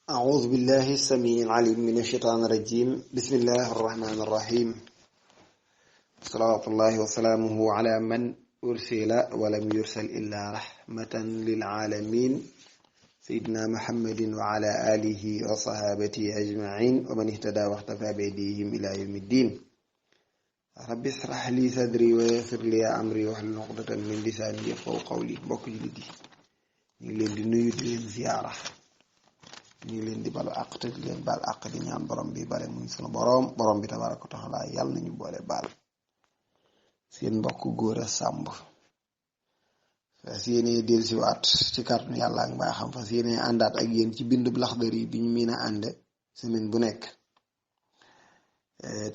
أعوذ بالله السميع العليم من الشيطان الرجيم بسم الله الرحمن الرحيم صلوات الله وسلامه على من أرسل ولم يرسل إلا رحمة للعالمين سيدنا محمد وعلى آله وصحابته أجمعين ومن اهتدى واختفى بهديهم إلى يوم الدين رب اشرح لي صدري ويسر لي أمري واحلل عقدة من لساني يفقهوا قولي bokk jullit yi ñu ngi leen di nuyu di leen ziyaara ñu ngi leen di balu àq te di leen baal àq di ñaan borom bi bare muy sunu borom bi tabaaraka wa taala yàlla nañu boole baal seen mbokk Gora Samb fas yéene dellusiwaat ci kàttanu yàlla ak mbaaxam fas yéene àndaat ak yéen ci bindu Laxdari bi ñu mën a ànde semaine bu nekk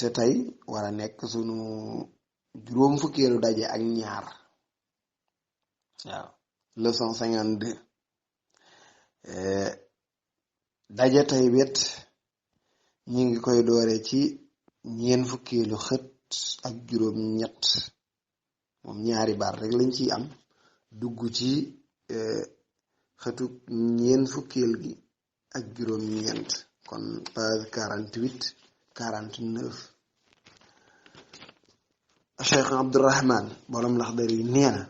te tey war a nekk sunu juróom fukkeelu daje ak ñaar waaw leçon 52 daje tey wet ñi ngi koy doore ci ñeen fukkeelu xët ak juróom ñett moom ñaari baat rek lañ ciy am dugg ci xëtu ñeen fukkeel gi ak juróom ñeent kon page 48 49 Cheikh Abdurrahman borom Laxdari nee na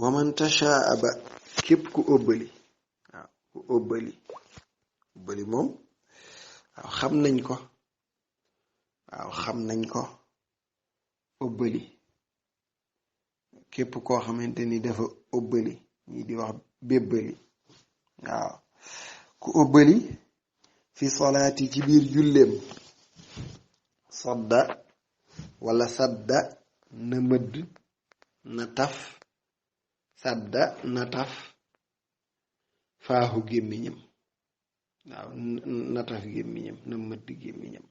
waman tashaaba képp ku ëbbali waaw ku ëbbali moom waaw xam nañ ko ëbbali képp koo xamante ni dafa ëbbali ñi di wax bébbali waaw ku ëbbali fi solaati ci biir julleem sadda wala sadda na mëdd na taf sadda na taf faaxu gémmiñam waaw na taf gémmiñam na mëdd gémmiñam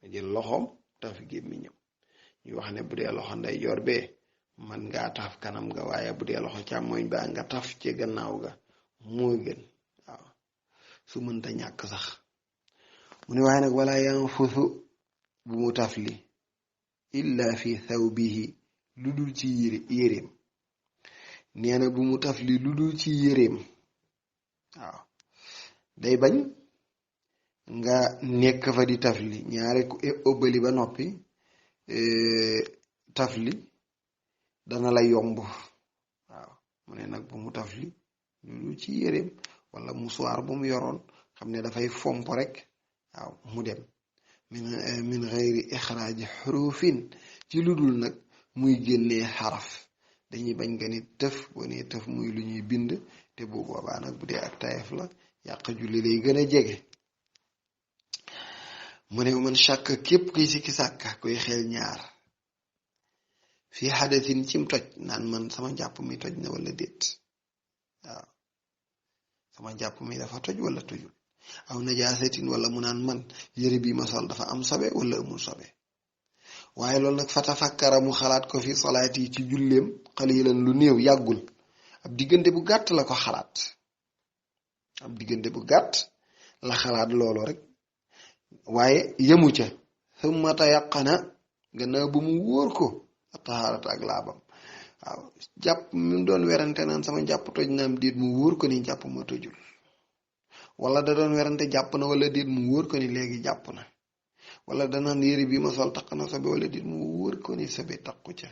na jël loxoom taf gémmiñam ñu wax ne bu dee loxo ndeyjoor bee man ngaa taf kanam ga waaye bu dee loxo càmmoñ ba nga taf ci gannaaw ga moo gën waaw su mënta ñàkk sax mu ne waaye nag wala yanfusu bu mu taf li illa fi thawbihi lu dul ci yéreem nee na bu mu taf li lu dul ci yéreem waaw day bañ nga nekk fa di tafli ñaare ku ëbbali ba noppi tafli dana la yomb waaw mu ne nag bu mu tafli lu ci yéreem wala musuwaar bu mu yoroon xam ne dafay fomp rek waaw mu dem min xeyri ixraaji xurufin ci lu dul nag muy génnee xaraf dañuy bañ nga ni tëf boo nee tëf muy lu ñuy bind te bu boobaa nag bu dee ak tayef la yàq julli lay gën a jege mu ne man shakk képp kuy sikki sàkka koy xel ñaar fii xadasin cim toj naan man sama njàpp mi toj na wala déet waaw sama njàpp mi dafa toj wala tojul aw najaasatin wala mu naan man yëre bi ma sol dafa am sobe wala amul sobe waaye loolu nag fatafakkara mu xalaat ko fi salaat yi ci julleem xalilan lu néew yàggul ab diggante bu gàtt la ko xalaat ab diggante bu gàtt la xalaat loolu rek waaye yemu ca summa tayaqana gannaaw bu mu wóor ko tahaarata ak laabam waaw jàpp mi doon werante naan sama jàpp toj na am déet mu wóor ko ni jàpp ma tojul wala da doon werante jàpp na wala déet mu wóor ko ni léegi jàpp na wala danaan yëre bi ma sol taq na sobe wala déet mu wóor ko ni sobe taqu ca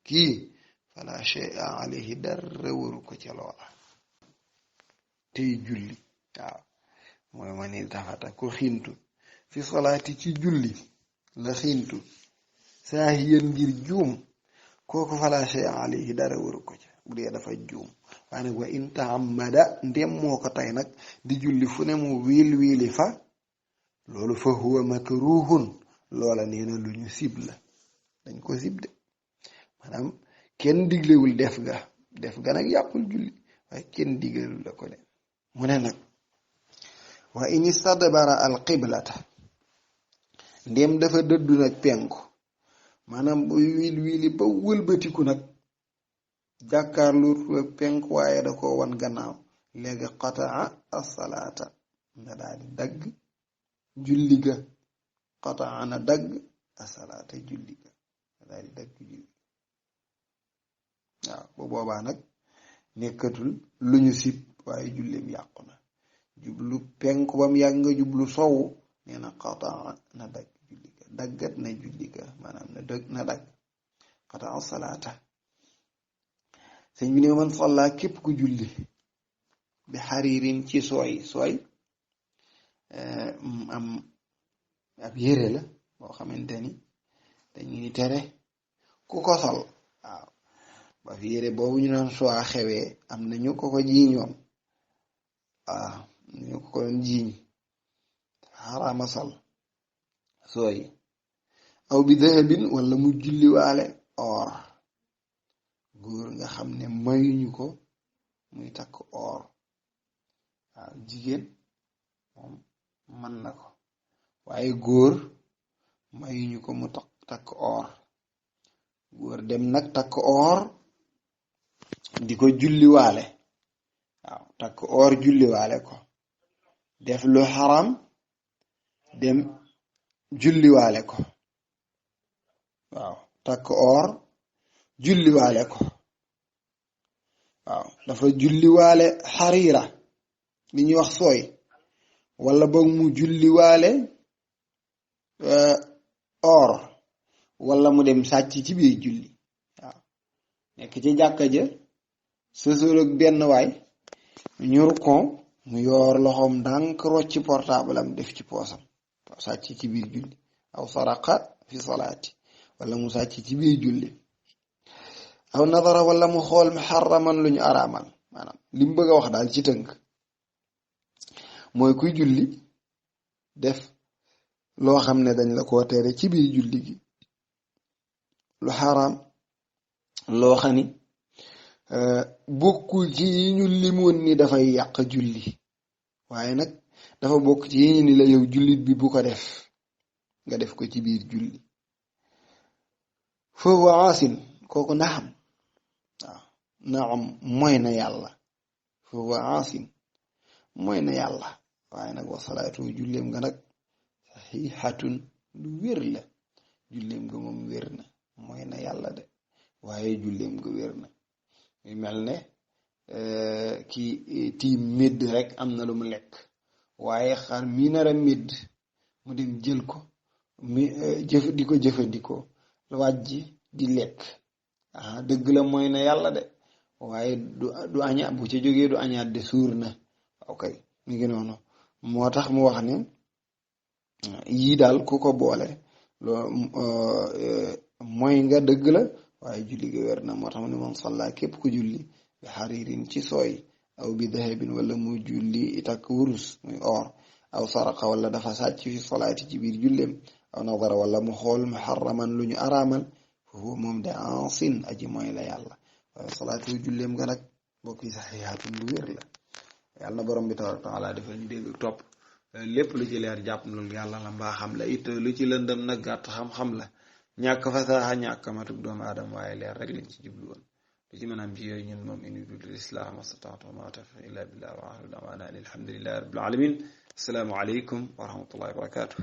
kii fala shay'a alayhi dara wóoru ko ca loola tey julli waaw mooy ma ni tafata ko xiintu fi solaati ci julli la xiintu saahiyan ngir juum kooku fala shay'a alayhi dara wóoru ko ca bu dee dafa juum waaye nag wa in ta'ammada ndem moo ko tey nag di julli fu ne mu wiili fa loolu fa huwa makruhun loola nee na lu ñu sib la dañ ko sib de maanaam kenn diglewul def ga nag yàqul julli waaye kenn digalul la ko de mu ne nag wa in istadbara al qiblata ndem dafa dëddu nag penku maanaam bu wiili ba wëlbatiku nag jàkkaarlu penku waaye da ko wan gannaaw léegi qataa as-salaata na daal di dagg julli ga qataa na dagg as-salaata julli ga na daal di dagg julli waaw bu boobaa nag nekkatul lu ñu sib waaye julleem yàqu na jublu penku bam yàgg nga jublu sowu nee na qataa na dagg julli ga daggat na julli ga maanaam na dagg qataa salaata sëñ bi ne man salla képp ku julli bi xariirin ci sooy am ab yére la boo xamante ni dañuy tere ku ko sol waaw ba fi yére boobu ñu naan soo xewee am nañu ko jiiñoon waaw ñu ko doon jiiñ xaraama sol sooy aw bi dahabin wala mu julliwaale or góor nga xam ne mayuñu ko muy takk or waaw jigéen moom mën na ko waaye góor mayuñu ko mu takk or góor dem nag takk or di ko julliwaale waaw takk or julliwaale ko def lu xaram dem julliwaale ko waaw takk or julliwaale ko waaw dafa julliwaale xariira li ñuy wax sooy wala boog mu julliwaale or wala mu dem sàcc ci biir julli waaw nekk ci jàkka ja sësool ak benn waay ñur ko mu yoor loxoom ndànk rocci portable am def ci poosam sàcc ci biir julli aw saraqa fi salaati wala mu sàcc ci biir julli aw nadara wala mu xool muharraman lu ñu araamal maanaam li mu bëgg a wax daal ci tënk mooy kuy julli def loo xam ne dañ la koo tere ci biir julli gi lu xaraam loo xam ni bokkul ci yi ñu limoon ni dafay yàq julli waaye nag dafa bokk ci yi ñu ni la yow jullit bi bu ko def nga def ko ci biir julli foofu aasin kooku naam waaw naam mooy na yàlla foofu aasin mooy na yàlla waaye nag wasalaatu julleem nga nag saxiixatun lu wér la julleem nga moom wér na mooy na yàlla de waaye julleem nga wér na muy mel ne ki tiim médd rek am na lu mu lekk waaye xar mi nar a médd mu dem jël ko di ko jëfandikoo wàjji di lekk dëgg la mooy na yàlla de waaye du aña bu ca jógee du añaat de suur na ok mi ngi noonu moo tax mu wax ne yii daal ku ko boole loo mooy nga dëgg la waaye julli ga wér na moo tax mu ne man salla képp ku julli bi xariirin ci sooy aw bi dahabin wala mu julli takk wurus muy or aw saraqa wala dafa sàcc fi salaati ci biir julleem aw nadara wala mu xool muharraman lu ñu araamal foofu moom de ansin aji mooy la yàlla waaye salaatu julleem nga nag bokk yi saxiixatun lu wér la yàlla na borom bi tabaaraka wa taala defal ñu dégg topp lépp lu ci leer jàpp na lu yàlla la mbaa xam la it lu ci lëndëm nag gàtt xam-xam la ñàkk fasaaxa ñàkk matuk doomu aadama waaye leer rek lañ ci jublu woon lu ci mën a am ci yooyu ñun moom in uriidu illal islaaha mastata'tu wa maa tawfiiqii illaa billaah wa aaxiru da'waanaa alhamdulillaahi rabbil aalamiin assalaamu aleykum wa rahmatullaahi wa barakaatuh